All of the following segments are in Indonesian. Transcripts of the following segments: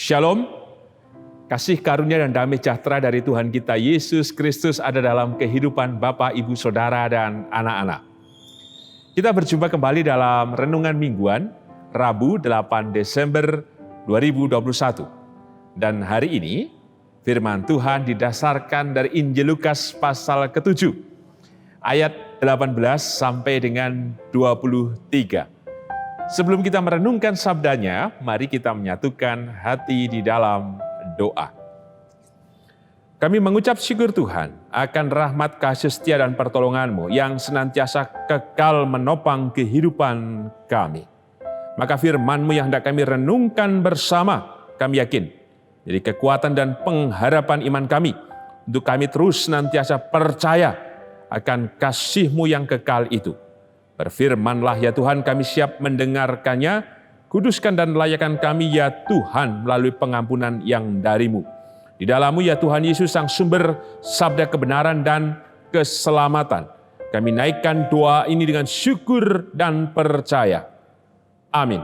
Shalom, kasih karunia dan damai sejahtera dari Tuhan kita Yesus Kristus ada dalam kehidupan Bapak, Ibu, Saudara, dan anak-anak. Kita berjumpa kembali dalam Renungan Mingguan, Rabu 8 Desember 2021. Dan hari ini, firman Tuhan didasarkan dari Injil Lukas pasal ke-7, ayat 18 sampai dengan 23. Sebelum kita merenungkan sabdanya, mari kita menyatukan hati di dalam doa. Kami mengucap syukur Tuhan akan rahmat kasih setia dan pertolongan-Mu yang senantiasa kekal menopang kehidupan kami. Maka firman-Mu yang hendak kami renungkan bersama, kami yakin, jadi kekuatan dan pengharapan iman kami, untuk kami terus senantiasa percaya akan kasih-Mu yang kekal itu. Berfirmanlah ya Tuhan, kami siap mendengarkannya. Kuduskan dan layakan kami ya Tuhan melalui pengampunan yang dari-Mu. Di dalam-Mu ya Tuhan Yesus sang sumber sabda kebenaran dan keselamatan. Kami naikkan doa ini dengan syukur dan percaya. Amin.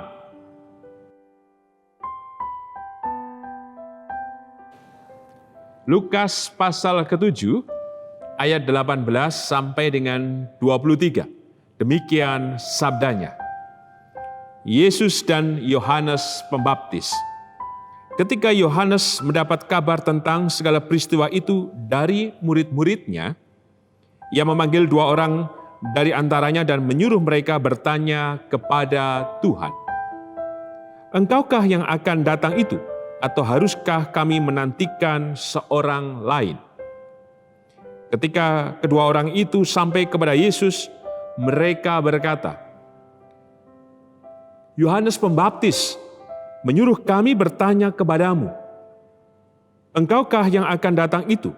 Lukas pasal ke-7 ayat 18 sampai dengan 23. Demikian sabdanya. Yesus dan Yohanes Pembaptis. Ketika Yohanes mendapat kabar tentang segala peristiwa itu dari murid-muridnya, ia memanggil 2 orang dari antaranya dan menyuruh mereka bertanya kepada Tuhan. Engkaukah yang akan datang itu, atau haruskah kami menantikan seorang lain? Ketika kedua orang itu sampai kepada Yesus, mereka berkata, Yohanes Pembaptis menyuruh kami bertanya kepadamu, engkaukah yang akan datang itu,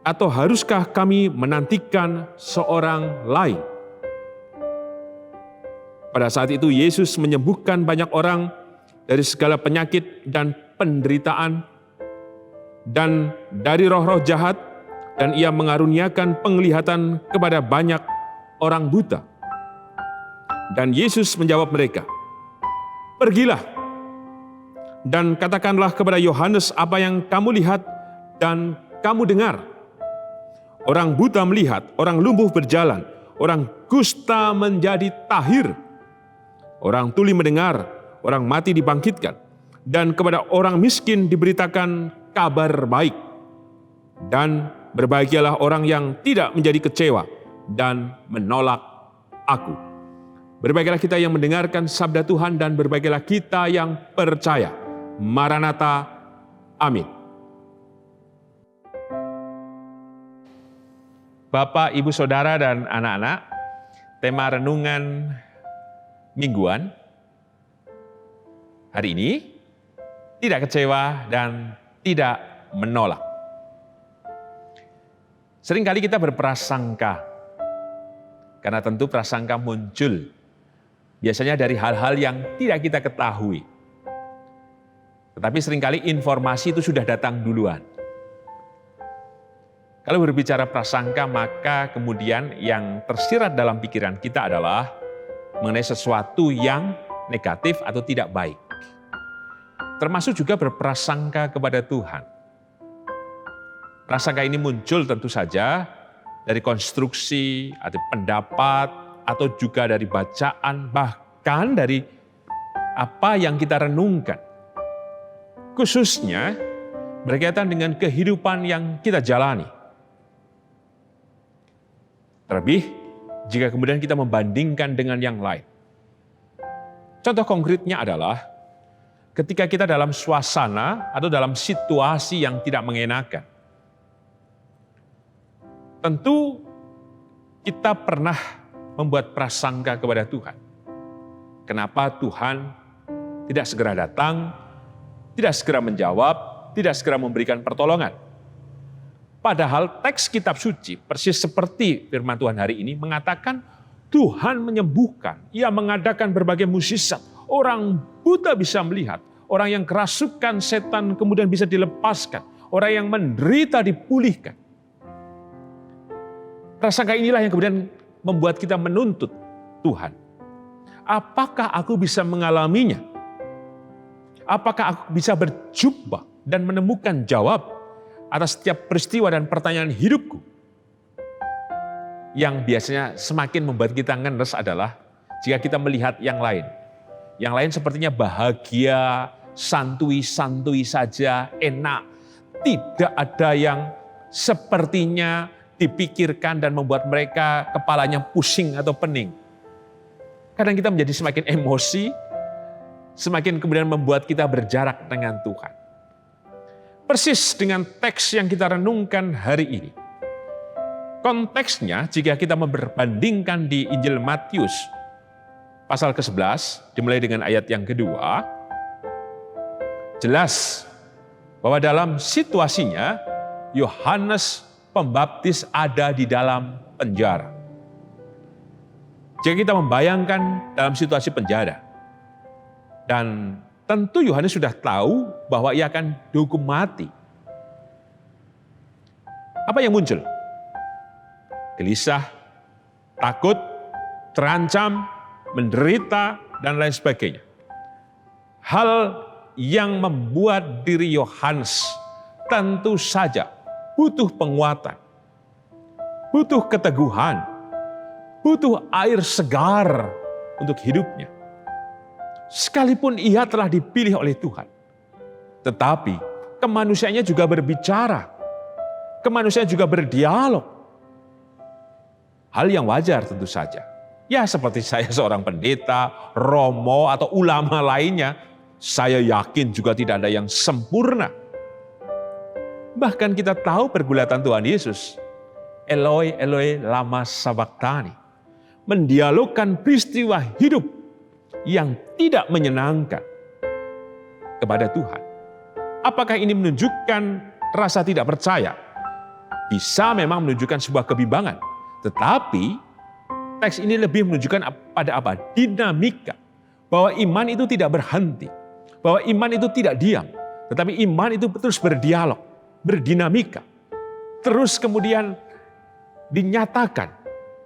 atau haruskah kami menantikan seorang lain? Pada saat itu Yesus menyembuhkan banyak orang dari segala penyakit dan penderitaan, dan dari roh-roh jahat, dan ia mengaruniakan penglihatan kepada banyak orang buta. Dan Yesus menjawab mereka, pergilah dan katakanlah kepada Yohanes apa yang kamu lihat dan kamu dengar. Orang buta melihat, orang lumpuh berjalan, orang kusta menjadi tahir, orang tuli mendengar, orang mati dibangkitkan, dan kepada orang miskin diberitakan kabar baik. Dan berbahagialah orang yang tidak menjadi kecewa dan menolak aku. Berbahagialah kita yang mendengarkan sabda Tuhan dan berbahagialah kita yang percaya. Maranatha. Amin. Bapak, Ibu, Saudara, dan anak-anak, tema renungan mingguan hari ini, tidak kecewa dan tidak menolak. Seringkali kita berprasangka, karena tentu prasangka muncul biasanya dari hal-hal yang tidak kita ketahui. Tetapi seringkali informasi itu sudah datang duluan. Kalau berbicara prasangka, maka kemudian yang tersirat dalam pikiran kita adalah mengenai sesuatu yang negatif atau tidak baik. Termasuk juga berprasangka kepada Tuhan. Prasangka ini muncul tentu saja dari konstruksi, atau pendapat, atau juga dari bacaan, bahkan dari apa yang kita renungkan. Khususnya berkaitan dengan kehidupan yang kita jalani. Terlebih, jika kemudian kita membandingkan dengan yang lain. Contoh konkretnya adalah ketika kita dalam suasana atau dalam situasi yang tidak mengenakan. Tentu kita pernah membuat prasangka kepada Tuhan. Kenapa Tuhan tidak segera datang, tidak segera menjawab, tidak segera memberikan pertolongan. Padahal teks kitab suci, persis seperti firman Tuhan hari ini, mengatakan Tuhan menyembuhkan, Ia mengadakan berbagai mukjizat. Orang buta bisa melihat, orang yang kerasukan setan kemudian bisa dilepaskan, orang yang menderita dipulihkan. Prasangka inilah yang kemudian membuat kita menuntut Tuhan. Apakah aku bisa mengalaminya? Apakah aku bisa berjumpa dan menemukan jawab atas setiap peristiwa dan pertanyaan hidupku? Yang biasanya semakin membuat kita ngenes adalah jika kita melihat yang lain. Yang lain sepertinya bahagia, santui-santui saja, enak. Tidak ada yang sepertinya dipikirkan dan membuat mereka kepalanya pusing atau pening. Kadang kita menjadi semakin emosi, semakin kemudian membuat kita berjarak dengan Tuhan. Persis dengan teks yang kita renungkan hari ini. Konteksnya jika kita memperbandingkan di Injil Matius pasal ke-11, dimulai dengan ayat yang kedua, jelas bahwa dalam situasinya Yohanes Pembaptis ada di dalam penjara. Jika kita membayangkan dalam situasi penjara, dan tentu Yohanes sudah tahu bahwa ia akan dihukum mati. Apa yang muncul? Gelisah, takut, terancam, menderita, dan lain sebagainya. Hal yang membuat diri Yohanes tentu saja butuh penguatan, butuh keteguhan, butuh air segar untuk hidupnya. Sekalipun ia telah dipilih oleh Tuhan, tetapi kemanusiaannya juga berbicara, kemanusiaan juga berdialog. Hal yang wajar tentu saja. Ya seperti saya seorang pendeta, romo, atau ulama lainnya, saya yakin juga tidak ada yang sempurna. Bahkan kita tahu pergulatan Tuhan Yesus, Eloi, Eloi, lama sabachthani, mendialogkan peristiwa hidup yang tidak menyenangkan kepada Tuhan. Apakah ini menunjukkan rasa tidak percaya? Bisa memang menunjukkan sebuah kebimbangan. Tetapi teks ini lebih menunjukkan pada apa? Dinamika. Bahwa iman itu tidak berhenti. Bahwa iman itu tidak diam. Tetapi iman itu terus berdialog, berdinamika. Terus kemudian dinyatakan,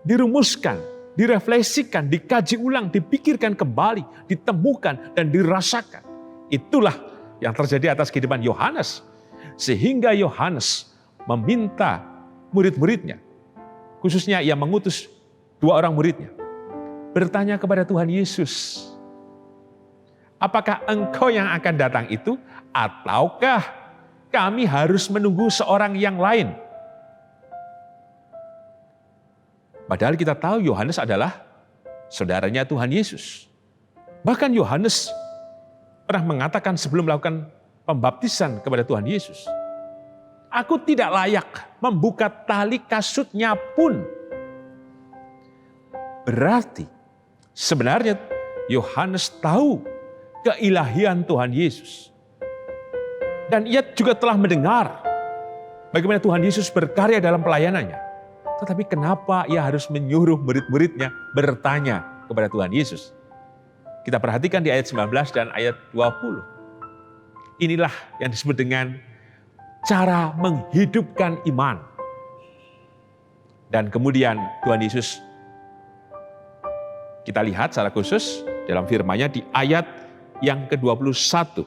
dirumuskan, direfleksikan, dikaji ulang, dipikirkan kembali, ditemukan, dan dirasakan. Itulah yang terjadi atas kehidupan Yohanes. Sehingga Yohanes meminta murid-muridnya, khususnya ia mengutus 2 orang muridnya, bertanya kepada Tuhan Yesus, apakah engkau yang akan datang itu, ataukah kami harus menunggu seorang yang lain? Padahal kita tahu Yohanes adalah saudaranya Tuhan Yesus. Bahkan Yohanes pernah mengatakan sebelum melakukan pembaptisan kepada Tuhan Yesus, aku tidak layak membuka tali kasutnya pun. Berarti sebenarnya Yohanes tahu keilahian Tuhan Yesus. Dan ia juga telah mendengar bagaimana Tuhan Yesus berkarya dalam pelayanannya. Tetapi kenapa ia harus menyuruh murid-muridnya bertanya kepada Tuhan Yesus? Kita perhatikan di ayat 19 dan ayat 20. Inilah yang disebut dengan cara menghidupkan iman. Dan kemudian Tuhan Yesus, kita lihat secara khusus dalam firman-Nya di ayat yang ke-21.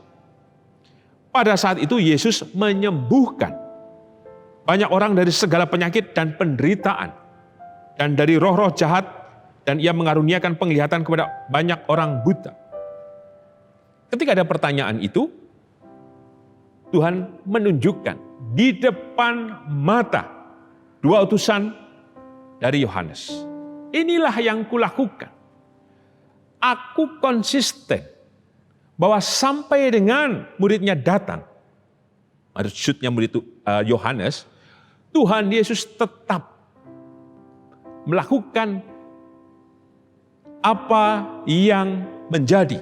Pada saat itu Yesus menyembuhkan banyak orang dari segala penyakit dan penderitaan, dan dari roh-roh jahat, dan ia mengaruniakan penglihatan kepada banyak orang buta. Ketika ada pertanyaan itu, Tuhan menunjukkan di depan mata 2 utusan dari Yohanes. Inilah yang kulakukan. Aku konsisten bahwa sampai dengan muridnya datang, maksudnya murid Yohanes, Tuhan Yesus tetap melakukan apa yang menjadi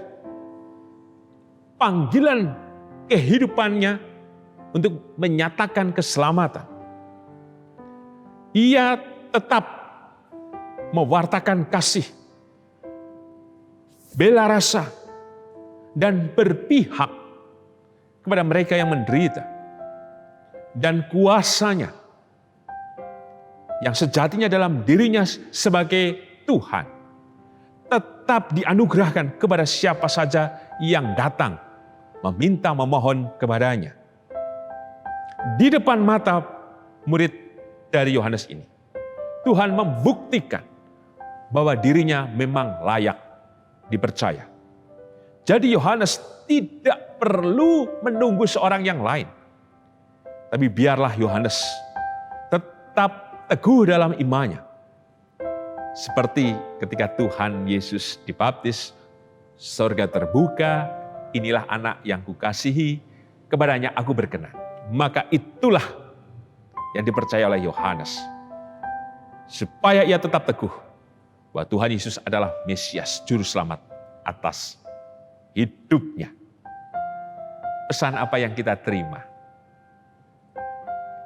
panggilan kehidupannya untuk menyatakan keselamatan. Ia tetap mewartakan kasih, bela rasa, dan berpihak kepada mereka yang menderita. Dan kuasanya yang sejatinya dalam dirinya sebagai Tuhan tetap dianugerahkan kepada siapa saja yang datang memohon kepadanya. Di depan mata murid dari Yohanes ini, Tuhan membuktikan bahwa dirinya memang layak dipercaya. Jadi Yohanes tidak perlu menunggu seorang yang lain. Tapi biarlah Yohanes tetap teguh dalam imannya. Seperti ketika Tuhan Yesus dibaptis, surga terbuka, inilah anak yang kukasihi, kepadanya aku berkenan. Maka itulah yang dipercaya oleh Yohanes. Supaya ia tetap teguh bahwa Tuhan Yesus adalah Mesias, Juru Selamat atas hidupnya. Pesan apa yang kita terima?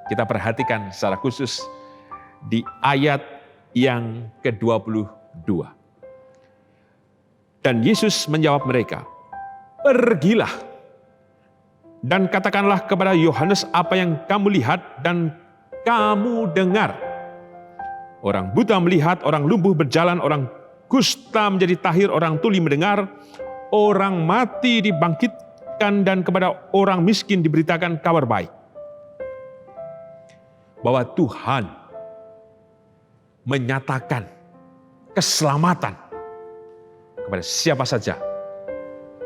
Kita perhatikan secara khusus di ayat yang ke-22. Dan Yesus menjawab mereka, "Pergilah dan katakanlah kepada Yohanes apa yang kamu lihat dan kamu dengar. Orang buta melihat, orang lumpuh berjalan, orang kusta menjadi tahir, orang tuli mendengar, orang mati dibangkitkan, dan kepada orang miskin diberitakan kabar baik." Bahwa Tuhan menyatakan keselamatan kepada siapa saja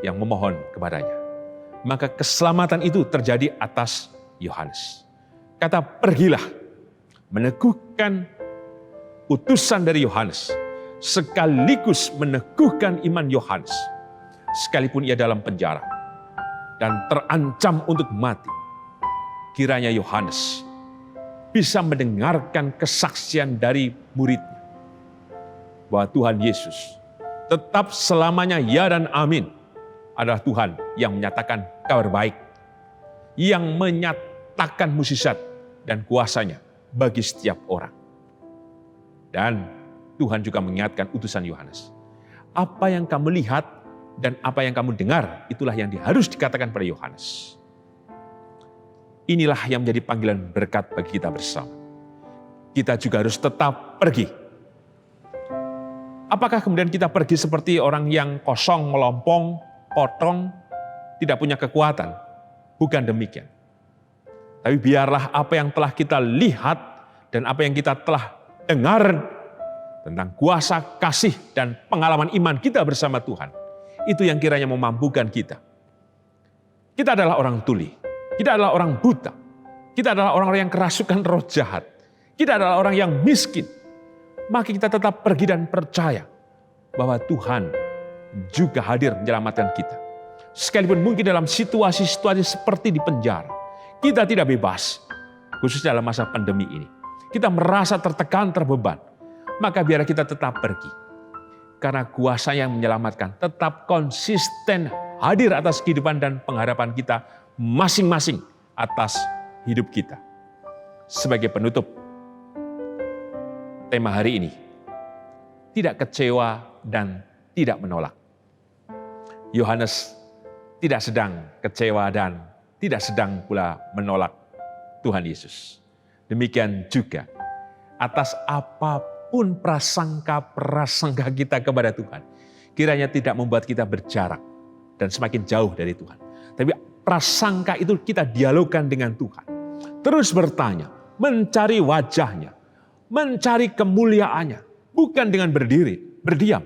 yang memohon kepadanya. Maka keselamatan itu terjadi atas Yohanes. Kata pergilah meneguhkan utusan dari Yohanes, sekaligus meneguhkan iman Yohanes, sekalipun ia dalam penjara dan terancam untuk mati. Kiranya Yohanes bisa mendengarkan kesaksian dari muridnya bahwa Tuhan Yesus tetap selamanya ya dan amin adalah Tuhan yang menyatakan kabar baik, yang menyatakan mukjizat dan kuasanya bagi setiap orang. Dan Tuhan juga mengingatkan utusan Yohanes, apa yang kamu lihat dan apa yang kamu dengar, itulah yang harus dikatakan pada Yohanes. Inilah yang menjadi panggilan berkat bagi kita bersama. Kita juga harus tetap pergi. Apakah kemudian kita pergi seperti orang yang kosong, melompong, potong, tidak punya kekuatan? Bukan demikian. Tapi biarlah apa yang telah kita lihat dan apa yang kita telah dengar tentang kuasa, kasih, dan pengalaman iman kita bersama Tuhan, itu yang kiranya memampukan kita. Kita adalah orang tuli. Kita adalah orang buta. Kita adalah orang-orang yang kerasukan roh jahat. Kita adalah orang yang miskin. Maka kita tetap pergi dan percaya bahwa Tuhan juga hadir menyelamatkan kita. Sekalipun mungkin dalam situasi-situasi seperti di penjara, kita tidak bebas, khususnya dalam masa pandemi ini. Kita merasa tertekan, terbeban. Maka biar kita tetap pergi. Karena kuasa yang menyelamatkan tetap konsisten hadir atas kehidupan dan pengharapan kita masing-masing atas hidup kita. Sebagai penutup tema hari ini, tidak kecewa dan tidak menolak. Yohanes tidak sedang kecewa dan tidak sedang pula menolak Tuhan Yesus. Demikian juga atas apapun prasangka kita kepada Tuhan, kiranya tidak membuat kita berjarak dan semakin jauh dari Tuhan. Tapi prasangka itu kita dialogkan dengan Tuhan. Terus bertanya, mencari wajahnya, mencari kemuliaannya. Bukan dengan berdiri, berdiam.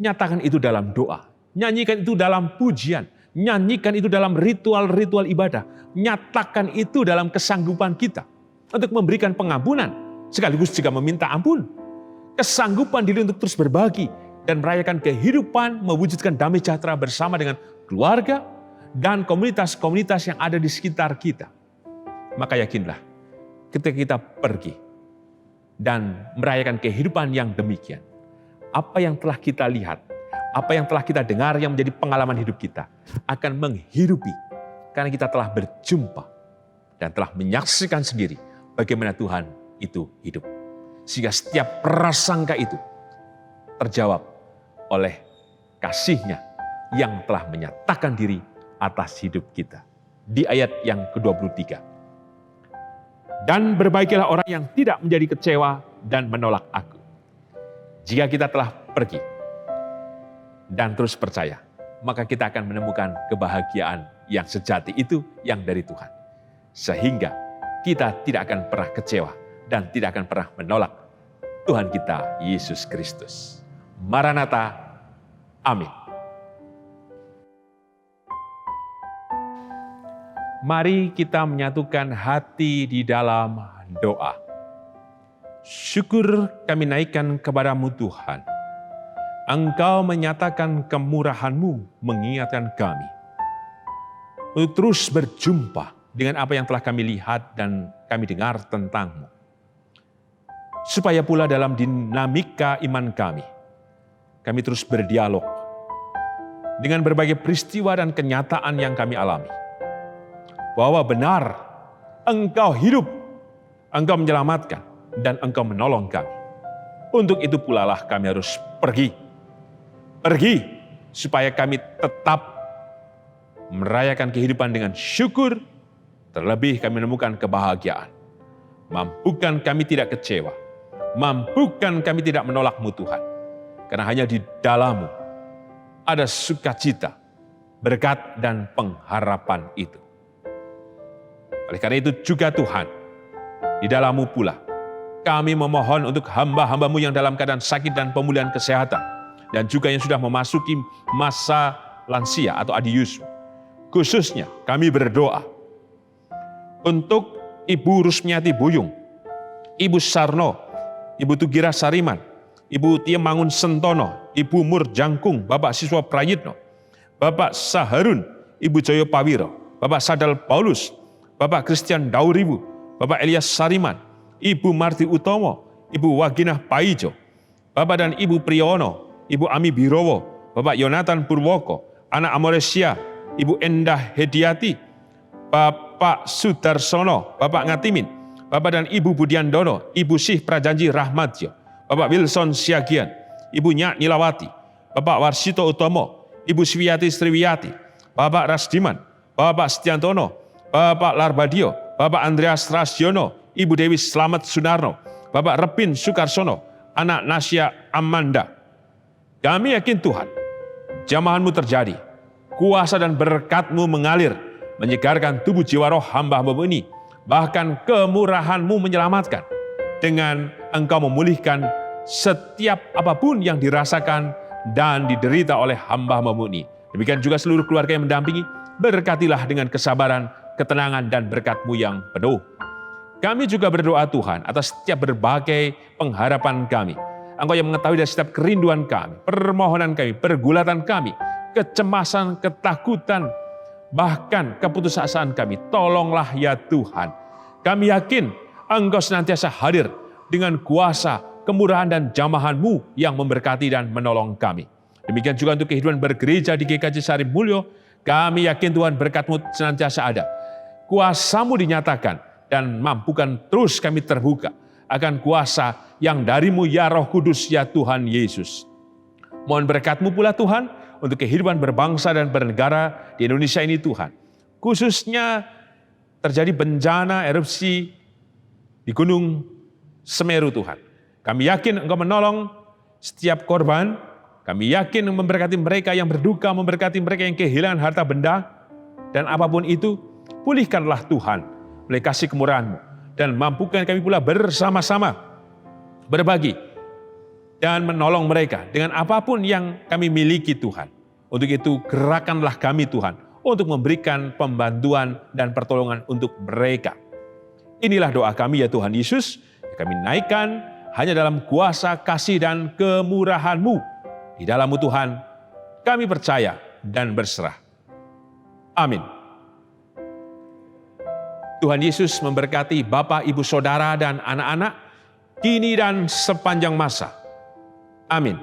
Nyatakan itu dalam doa. Nyanyikan itu dalam pujian. Nyanyikan itu dalam ritual-ritual ibadah. Nyatakan itu dalam kesanggupan kita untuk memberikan pengampunan, sekaligus juga meminta ampun. Kesanggupan diri untuk terus berbagi dan merayakan kehidupan, mewujudkan damai sejahtera bersama dengan keluarga dan komunitas-komunitas yang ada di sekitar kita. Maka yakinlah, ketika kita pergi dan merayakan kehidupan yang demikian, apa yang telah kita lihat, apa yang telah kita dengar yang menjadi pengalaman hidup kita akan menghidupi, karena kita telah berjumpa dan telah menyaksikan sendiri bagaimana Tuhan itu hidup. Sehingga setiap prasangka itu terjawab oleh kasih-Nya yang telah menyatakan diri atas hidup kita. Di ayat yang ke-23. Dan berbaikilah orang yang tidak menjadi kecewa dan menolak aku. Jika kita telah pergi dan terus percaya, maka kita akan menemukan kebahagiaan yang sejati itu yang dari Tuhan. Sehingga kita tidak akan pernah kecewa dan tidak akan pernah menolak Tuhan kita Yesus Kristus. Maranatha, amin. Mari kita menyatukan hati di dalam doa. Syukur kami naikkan kepadamu Tuhan. Engkau menyatakan kemurahan-Mu mengingatkan kami untuk terus berjumpa dengan apa yang telah kami lihat dan kami dengar tentang-Mu. Supaya pula dalam dinamika iman kami terus berdialog dengan berbagai peristiwa dan kenyataan yang kami alami. Bahwa benar, Engkau hidup, Engkau menyelamatkan, dan Engkau menolong kami. Untuk itu pula lah kami harus pergi. Pergi, supaya kami tetap merayakan kehidupan dengan syukur, terlebih kami menemukan kebahagiaan. Mampukan kami tidak kecewa, mampukan kami tidak menolak-Mu Tuhan. Karena hanya di dalam-Mu ada sukacita, berkat, dan pengharapan itu. Oleh karena itu juga Tuhan, di dalam-Mu pula, kami memohon untuk hamba-hamba-Mu yang dalam keadaan sakit dan pemulihan kesehatan, dan juga yang sudah memasuki masa lansia atau adius. Khususnya kami berdoa untuk Ibu Rusmiati Buyung, Ibu Sarno, Ibu Tugira Sariman, Ibu Tia Mangun Sentono, Ibu Mur Jangkung, Bapak Siswa Prayitno, Bapak Saharun, Ibu Joyo Pawiro, Bapak Sadal Paulus, Bapak Christian Dauribu, Bapak Elias Sariman, Ibu Marti Utomo, Ibu Waginah Paijo, Bapak dan Ibu Priyono, Ibu Ami Birowo, Bapak Yonatan Purwoko, Anak Amoresia, Ibu Endah Hediati, Bapak Sudarsono, Bapak Ngatimin, Bapak dan Ibu Budiandono, Ibu Sih Prajanji Rahmatjo, Bapak Wilson Siagian, Ibu Nyak Nilawati, Bapak Warsito Utomo, Ibu Swiati Sriwiyati, Bapak Rasdiman, Bapak Setiantono, Bapak Larbadio, Bapak Andreas Rasyono, Ibu Dewi Slamet Sunarno, Bapak Repin Sukarsono, Anak Nasya Amanda. Kami yakin Tuhan, jamahan-Mu terjadi, kuasa dan berkat-Mu mengalir, menyegarkan tubuh jiwa roh hamba-hamba-Mu ini, bahkan kemurahan-Mu menyelamatkan, dengan Engkau memulihkan setiap apapun yang dirasakan dan diderita oleh hamba-hamba-Mu ini. Demikian juga seluruh keluarga yang mendampingi, berkatilah dengan kesabaran, ketenangan, dan berkat-Mu yang penuh. Kami juga berdoa Tuhan atas setiap berbagai pengharapan kami. Engkau yang mengetahui dari setiap kerinduan kami, permohonan kami, pergulatan kami, kecemasan, ketakutan, bahkan keputusasaan kami. Tolonglah ya Tuhan. Kami yakin Engkau senantiasa hadir dengan kuasa, kemurahan, dan jamahan-Mu yang memberkati dan menolong kami. Demikian juga untuk kehidupan bergereja di GKJ Sari Mulyo, kami yakin Tuhan berkat-Mu senantiasa ada. Kuasa-Mu dinyatakan dan mampukan terus kami terbuka akan kuasa yang dari-Mu ya Roh Kudus ya Tuhan Yesus. Mohon berkat-Mu pula Tuhan untuk kehidupan berbangsa dan bernegara di Indonesia ini Tuhan. Khususnya terjadi bencana erupsi di Gunung Semeru Tuhan. Kami yakin Engkau menolong setiap korban. Kami yakin memberkati mereka yang berduka, memberkati mereka yang kehilangan harta benda. Dan apapun itu, pulihkanlah Tuhan oleh kasih kemurahan-Mu. Dan mampukan kami pula bersama-sama berbagi dan menolong mereka dengan apapun yang kami miliki Tuhan. Untuk itu gerakanlah kami Tuhan untuk memberikan pembantuan dan pertolongan untuk mereka. Inilah doa kami ya Tuhan Yesus, yang kami naikkan hanya dalam kuasa kasih dan kemurahan-Mu. Di dalam-Mu Tuhan kami percaya dan berserah. Amin. Tuhan Yesus memberkati Bapak, Ibu, Saudara, dan anak-anak, kini dan sepanjang masa. Amin.